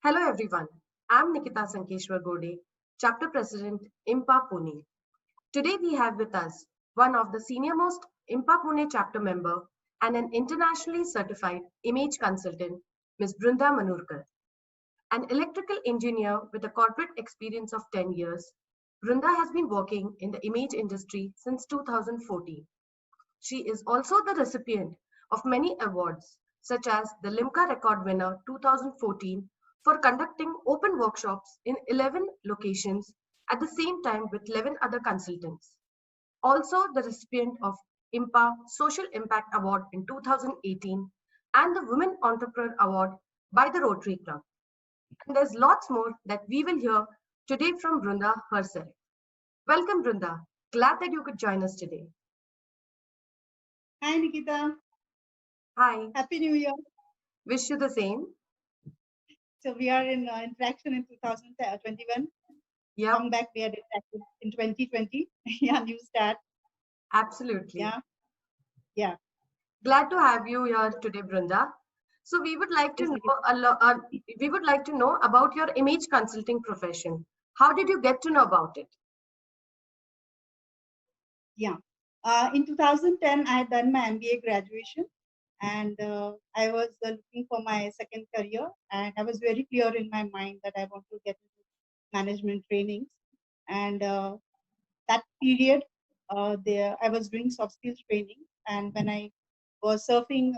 Hello everyone, I'm Nikita Sankeshwar Gode, Chapter President, IMPA Pune. Today we have with us one of the senior-most IMPA Pune chapter member and an internationally certified image consultant, Ms. Brunda Manurkar. An electrical engineer with a corporate experience of 10 years, Brunda has been working in the image industry since 2014. She is also the recipient of many awards, such as the Limca Record Winner 2014 for conducting open workshops in 11 locations at the same time with 11 other consultants. Also the recipient of IMPA Social Impact Award in 2018 and the Women Entrepreneur Award by the Rotary Club. And there's lots more that we will hear today from Brunda herself. Welcome, Brunda. Glad that you could join us today. Hi, Nikita. Hi. Happy New Year. Wish you the same. So we are in interaction in 2021. Yeah. Come back, we are interacted in 2020. Yeah, new start. Absolutely. Yeah. Glad to have you here today, Brunda. So we would like to know about your image consulting profession. How did you get to know about it? Yeah. In 2010, I had done my MBA graduation, and I was looking for my second career, and I was very clear in my mind that I want to get into management trainings. And that period, I was doing soft skills training, and when I was surfing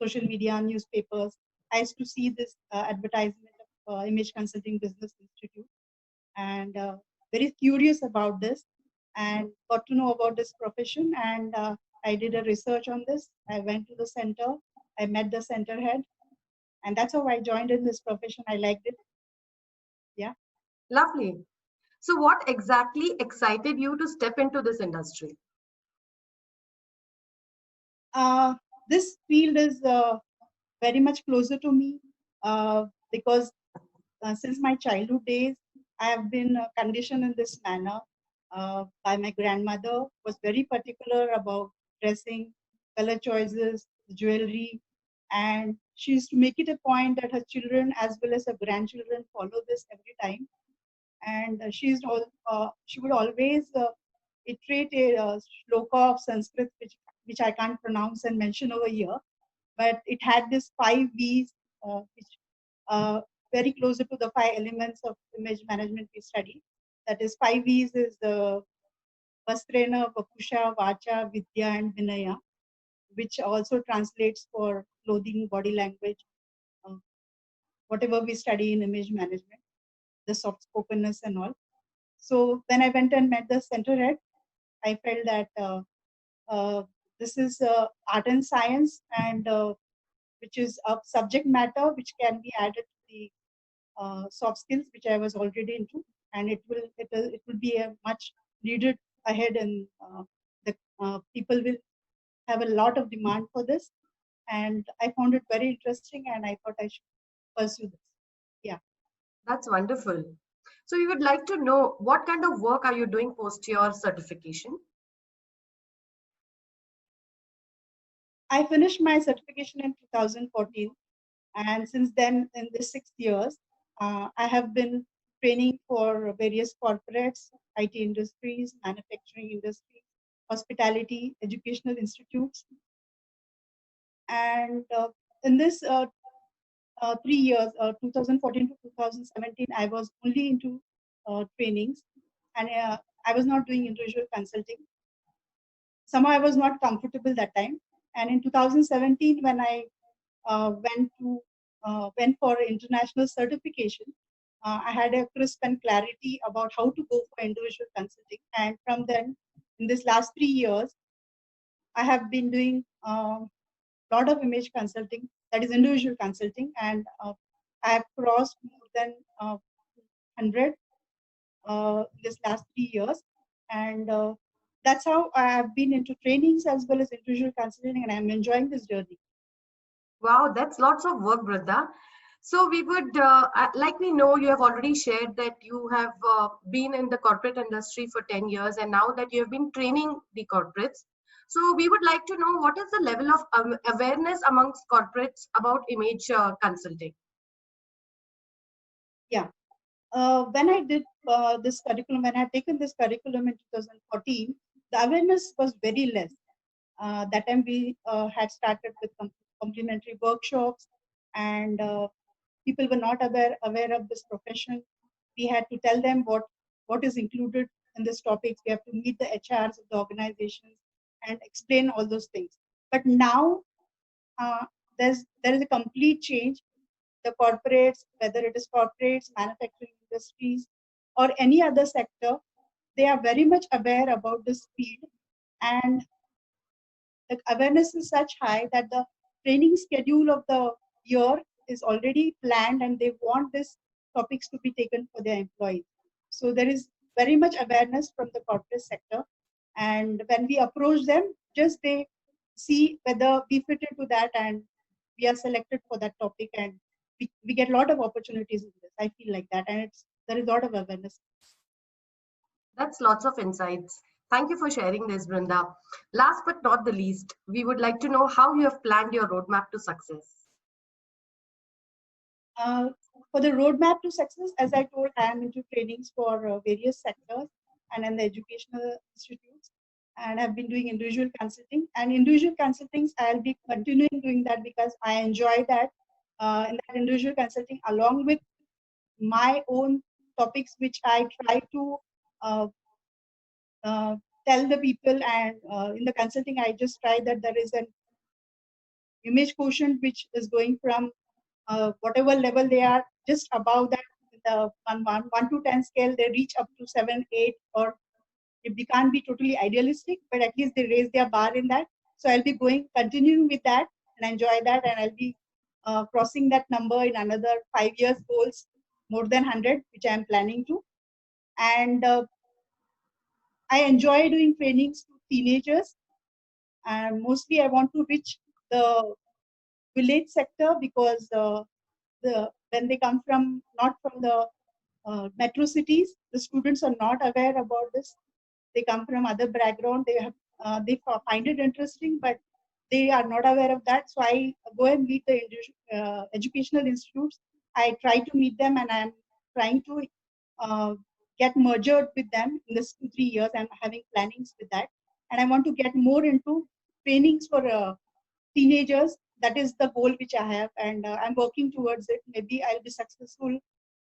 social media, newspapers, I used to see this advertisement of Image Consulting Business Institute, and very curious about this, and got to know about this profession. And I did a research on this. I went to the center. I met the center head, and that's how I joined in this profession. I liked it. Yeah. Lovely. So what exactly excited you to step into this industry? This field is very much closer to me because since my childhood days, I have been conditioned in this manner by my grandmother, was very particular about dressing, color choices, jewelry, and she used to make it a point that her children as well as her grandchildren follow this every time. And she would always iterate a shloka of Sanskrit, which I can't pronounce and mention over here, but it had this 5 V's, which very closer to the 5 elements of image management we study. That is, 5 V's is the Vastrena, Vapusha, Vacha, Vidya, and Vinaya, which also translates for clothing, body language, uh, whatever we study in image management, the soft spokenness and all. So when I went and met the center head, I felt that this is art and science, and which is a subject matter which can be added to the soft skills which I was already into, and it will be a much needed ahead, and the people will have a lot of demand for this, and I found it very interesting, and I thought I should pursue this. Yeah. That's wonderful. So we would like to know what kind of work are you doing post your certification? I finished my certification in 2014, and since then, in the 6 years, I have been training for various corporates, IT industries, manufacturing industry, hospitality, educational institutes. And in this 3 years, 2014 to 2017, I was only into trainings, and I was not doing individual consulting. Somehow I was not comfortable that time. And in 2017, when I went for international certification, I had a crisp and clarity about how to go for individual consulting. And from then, in this last 3 years, I have been doing a lot of image consulting, that is individual consulting, and I have crossed more than 100 this last 3 years. And that's how I have been into trainings as well as individual consulting, and I'm enjoying this journey. Wow, that's lots of work, Brunda. So we would, like we know, you have already shared that you have been in the corporate industry for 10 years and now that you have been training the corporates. So we would like to know what is the level of awareness amongst corporates about image consulting? When I did this curriculum, when I had taken this curriculum in 2014, the awareness was very less. That time we had started with complementary workshops, and people were not aware of this profession. We had to tell them what is included in this topics. We have to meet the HRs of the organizations and explain all those things. But now uh, there is a complete change. The corporates, whether it is corporates, manufacturing industries, or any other sector, they are very much aware about this field, and the awareness is such high that the training schedule of the year is already planned, and they want these topics to be taken for their employees. So there is very much awareness from the corporate sector, and when we approach them, just they see whether we fit into that and we are selected for that topic, and we get a lot of opportunities in this. I feel like that, and there is a lot of awareness. That's lots of insights. Thank you for sharing this, Brinda. Last but not the least, we would like to know how you have planned your roadmap to success. For the roadmap to success, as I told, I am into trainings for various sectors and in the educational institutes, and I've been doing individual consulting. And individual consultings, I'll be continuing doing that because I enjoy that. In that individual consulting, along with my own topics, which I try to uh, tell the people, and in the consulting, I just try that there is an image quotient which is going from whatever level they are, just above that, the 1 to 10 scale, they reach up to 7, 8, or if they can't be totally idealistic, but at least they raise their bar in that. So I'll be continuing with that and enjoy that, and I'll be crossing that number in another 5 years goals, more than 100, which I'm planning to. And I enjoy doing trainings to teenagers, and mostly I want to reach the village sector because when they come from not from the metro cities, the students are not aware about this. They come from other background. They find it interesting, but they are not aware of that. So I go and meet the educational institutes. I try to meet them, and I'm trying to uh, get merged with them in this 2-3 years. I'm having plannings with that, and I want to get more into trainings for teenagers. That is the goal which I have, and I'm working towards it. Maybe I'll be successful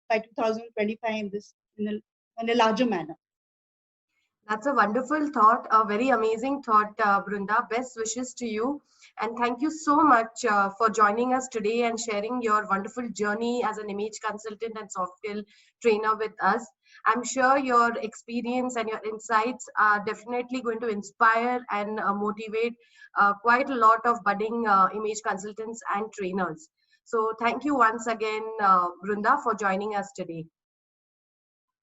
by 2025 in this in a larger manner. That's a wonderful thought, a very amazing thought, Brunda. Best wishes to you. And thank you so much for joining us today and sharing your wonderful journey as an image consultant and soft skill trainer with us. I'm sure your experience and your insights are definitely going to inspire and motivate quite a lot of budding image consultants and trainers. So thank you once again, Brunda, for joining us today.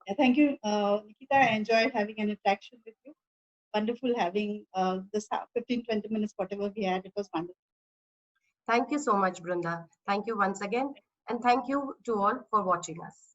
Yeah, thank you, Nikita. I enjoyed having an interaction with you. Wonderful having this 15-20 minutes, whatever we had. It was wonderful. Thank you so much, Brunda. Thank you once again. And thank you to all for watching us.